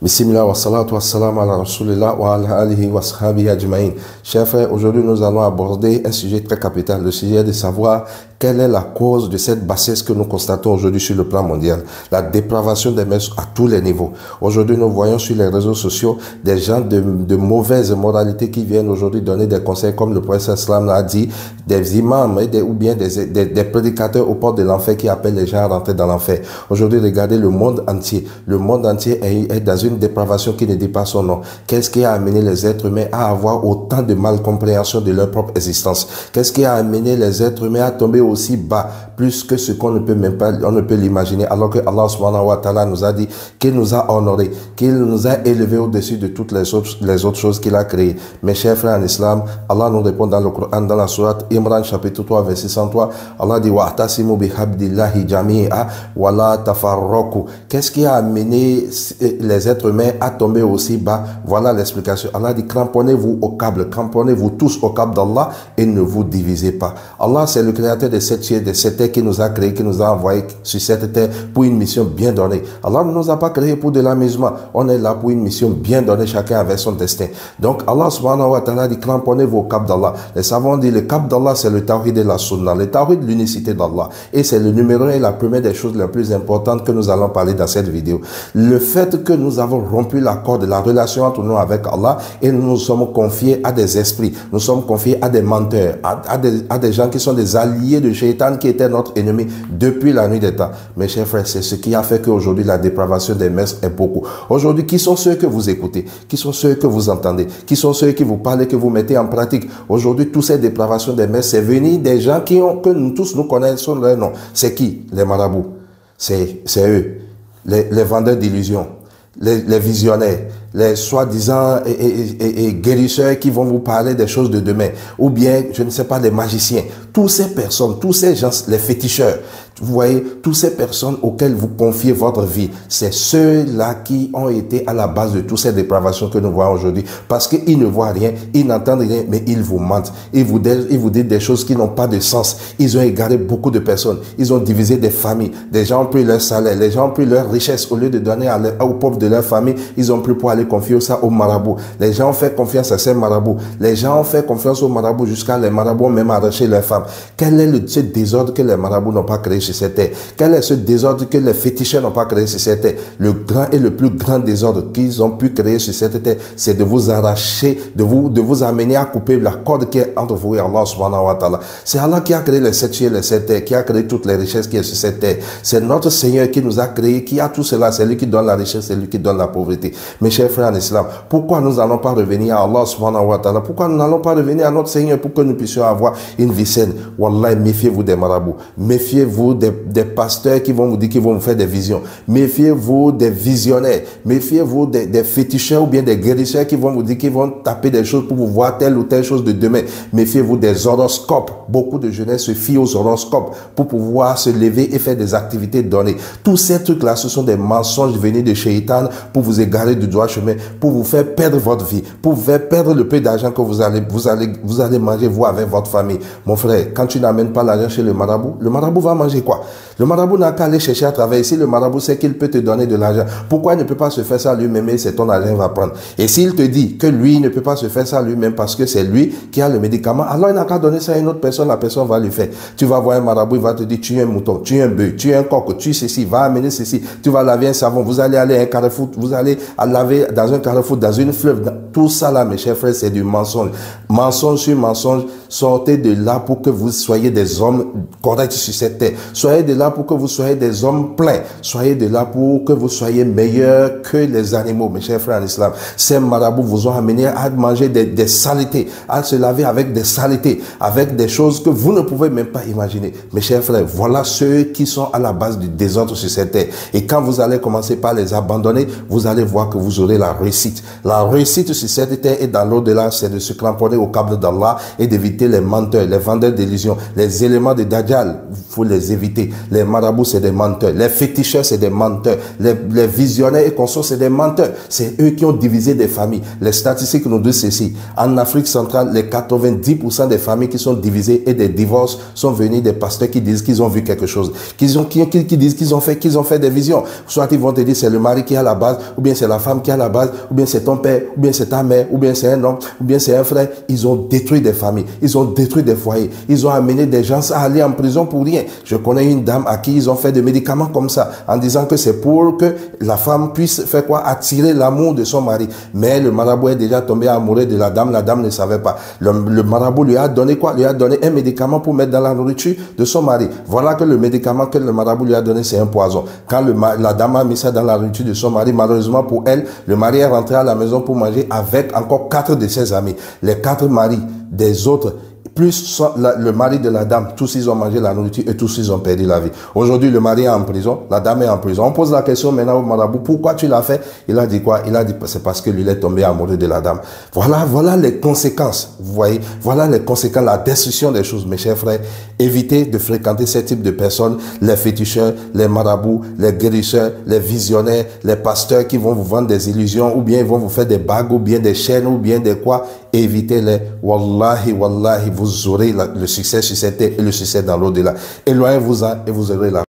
Bismillah wa salatu wa salam ala rasulillah wa ala alihi wa sahabihi ajma'in. Chers frères, aujourd'hui nous allons aborder un sujet très capital, le sujet de savoir quelle est la cause de cette bassesse que nous constatons aujourd'hui sur le plan mondial, la dépravation des mœurs à tous les niveaux. Aujourd'hui nous voyons sur les réseaux sociaux des gens de mauvaise moralité qui viennent aujourd'hui donner des conseils comme le prophète sallam l'a dit, des imams ou bien des prédicateurs aux portes de l'enfer qui appellent les gens à rentrer dans l'enfer. Aujourd'hui regardez le monde entier est dans une dépravation qui ne dit pas son nom. Qu'est-ce qui a amené les êtres humains à avoir autant de malcompréhension de leur propre existence? Qu'est-ce qui a amené les êtres humains à tomber aussi bas, plus que ce qu'on ne peut même pas, on ne peut l'imaginer, alors que Allah subhanahu wa ta'ala nous a dit qu'il nous a honorés, qu'il nous a élevés au-dessus de toutes les autres choses qu'il a créées. Mes chers frères en islam, Allah nous répond dans le Coran, dans la sourate Imran chapitre 3 verset 103, Allah dit wa'tasimu bihabdillahi jami'a wa la tafarraqu. Qu'est-ce qui a amené les êtres humains à tomber aussi bas? Voilà l'explication. Allah dit cramponnez-vous au câble, cramponnez-vous tous au câble d'Allah et ne vous divisez pas. Allah c'est le créateur de cette cieux, de cette terre qui nous a créé, qui nous a envoyé sur cette terre pour une mission bien donnée. Allah ne nous a pas créé pour de l'amusement. On est là pour une mission bien donnée, chacun avec son destin. Donc Allah subhanahu wa ta'ala dit cramponnez-vous au câble d'Allah. Les savants disent le câble d'Allah c'est le tawhid et la sunna, le tawhid l'unicité d'Allah. Et c'est le numéro 1 et la première des choses les plus importantes que nous allons parler dans cette vidéo. Le fait que nous avons rompu l'accord de la relation entre nous avec Allah et nous nous sommes confiés à des esprits, nous sommes confiés à des menteurs, à des gens qui sont des alliés de Shaitan qui était notre ennemi depuis la nuit des temps. Mes chers frères, c'est ce qui a fait qu'aujourd'hui la dépravation des mœurs est beaucoup. Aujourd'hui, qui sont ceux que vous écoutez? Qui sont ceux que vous entendez? Qui sont ceux qui vous parlent et que vous mettez en pratique? Aujourd'hui, toutes ces dépravations des mœurs, c'est venu des gens que nous tous nous connaissons leur nom. C'est qui? Les marabouts. C'est eux. Les vendeurs d'illusions. Les visionnaires, les soi-disant et guérisseurs qui vont vous parler des choses de demain, ou bien, je ne sais pas, les magiciens, toutes ces personnes, tous ces gens, les féticheurs, vous voyez, toutes ces personnes auxquelles vous confiez votre vie, c'est ceux-là qui ont été à la base de toutes ces dépravations que nous voyons aujourd'hui, parce qu'ils ne voient rien, ils n'entendent rien, mais ils vous mentent, ils vous disent des choses qui n'ont pas de sens, ils ont égaré beaucoup de personnes, ils ont divisé des familles, des gens ont pris leur salaire, les gens ont pris leur richesse, au lieu de donner aux pauvres de leur famille, ils ont pris pour aller confier ça aux marabouts. Les gens ont fait confiance à ces marabouts. Les gens ont fait confiance aux marabouts jusqu'à les marabouts ont même arraché leurs femmes. Quel est ce désordre que les marabouts n'ont pas créé sur cette terre? Quel est ce désordre que les féticheurs n'ont pas créé sur cette terre? Le grand et le plus grand désordre qu'ils ont pu créer sur cette terre, c'est de vous arracher, de vous amener à couper la corde qui est entre vous et Allah subhanahu wa ta'ala. C'est Allah qui a créé les sept cieux et les sept terres, qui a créé toutes les richesses qui sont sur cette terre. C'est notre Seigneur qui nous a créé, qui a tout cela. C'est lui qui donne la richesse, c'est lui qui donne la pauvreté. Mes chers frères en islam, pourquoi nous n'allons pas revenir à Allah subhanahu wa ta'ala? Pourquoi nous n'allons pas revenir à notre Seigneur pour que nous puissions avoir une vie saine? Wallah, méfiez-vous des marabouts. Méfiez-vous des pasteurs qui vont vous dire qu'ils vont vous faire des visions. Méfiez-vous des visionnaires. Méfiez-vous des féticheurs ou bien des guérisseurs qui vont vous dire qu'ils vont taper des choses pour vous voir telle ou telle chose de demain. Méfiez-vous des horoscopes. Beaucoup de jeunesse se fient aux horoscopes pour pouvoir se lever et faire des activités données. Tous ces trucs-là, ce sont des mensonges venus de Shaitan pour vous égarer du droit chemin, pour vous faire perdre votre vie, pour vous faire perdre le peu d'argent que vous allez manger vous avec votre famille. Mon frère, quand tu n'amènes pas l'argent chez le marabout va manger quoi? Le marabout n'a qu'à aller chercher à travailler. Si le marabout sait qu'il peut te donner de l'argent, pourquoi il ne peut pas se faire ça lui-même et c'est ton argent qu'il va prendre? Et s'il te dit que lui ne peut pas se faire ça lui-même parce que c'est lui qui a le médicament, alors il n'a qu'à donner ça à une autre personne, la personne va lui faire. Tu vas voir un marabout, il va te dire tu es un mouton, tu es un bœuf, tu es un coq, tu es ceci, va amener ceci, tu vas laver un savon, vous allez aller à un carrefour, vous allez laver dans un carrefour, dans une fleuve. Tout ça là, mes chers frères, c'est du mensonge. Mensonge sur mensonge. Sortez de là pour que vous soyez des hommes corrects sur cette terre. Soyez de là pour que vous soyez des hommes pleins. Soyez de là pour que vous soyez meilleurs que les animaux, mes chers frères en islam. Ces marabouts vous ont amené à manger des saletés, à se laver avec des saletés, avec des choses que vous ne pouvez même pas imaginer. Mes chers frères, voilà ceux qui sont à la base du désordre sur cette terre. Et quand vous allez commencer par les abandonner, vous allez voir que vous aurez la réussite. La réussite sur cette terre et dans l'au-delà, c'est de se cramponner au câble d'Allah et d'éviter les menteurs, les vendeurs d'illusions, les éléments de Dajjal. Il faut les éviter. les marabouts, c'est des menteurs. Les féticheurs, c'est des menteurs. Les visionnaires et consorts, c'est des menteurs. C'est eux qui ont divisé des familles. Les statistiques nous disent ceci. En Afrique centrale, les 90% des familles qui sont divisées et des divorces sont venus des pasteurs qui disent qu'ils ont vu quelque chose. Qui disent qu'ils ont fait des visions. Soit ils vont te dire c'est le mari qui est à la base, ou bien c'est la femme qui est à la base, ou bien c'est ton père, ou bien c'est ta mère, ou bien c'est un homme, ou bien c'est un frère. Ils ont détruit des familles. Ils ont détruit des foyers. Ils ont amené des gens à aller en prison pour rien. Je connais une dame à qui ils ont fait des médicaments comme ça, en disant que c'est pour que la femme puisse faire quoi? Attirer l'amour de son mari. Mais le marabout est déjà tombé amoureux de la dame ne savait pas. Le marabout lui a donné quoi? Lui a donné un médicament pour mettre dans la nourriture de son mari. Voilà que le médicament que le marabout lui a donné, c'est un poison. Quand la dame a mis ça dans la nourriture de son mari, malheureusement pour elle, le mari est rentré à la maison pour manger avec encore 4 de ses amis. Les 4 maris des autres, plus le mari de la dame, tous ils ont mangé la nourriture et tous ils ont perdu la vie. Aujourd'hui, le mari est en prison, la dame est en prison. On pose la question maintenant au marabout, pourquoi tu l'as fait? Il a dit quoi? Il a dit, c'est parce que lui, il est tombé amoureux de la dame. Voilà les conséquences. Vous voyez, voilà les conséquences, la destruction des choses, mes chers frères. Évitez de fréquenter ce type de personnes, les féticheurs, les marabouts, les guérisseurs, les visionnaires, les pasteurs qui vont vous vendre des illusions, ou bien ils vont vous faire des bagues, ou bien des chaînes, ou bien des quoi. Évitez-les. Wallahi, vous aurez le succès sur cette terre et le succès dans l'au-delà. Éloignez-vous-en et vous aurez la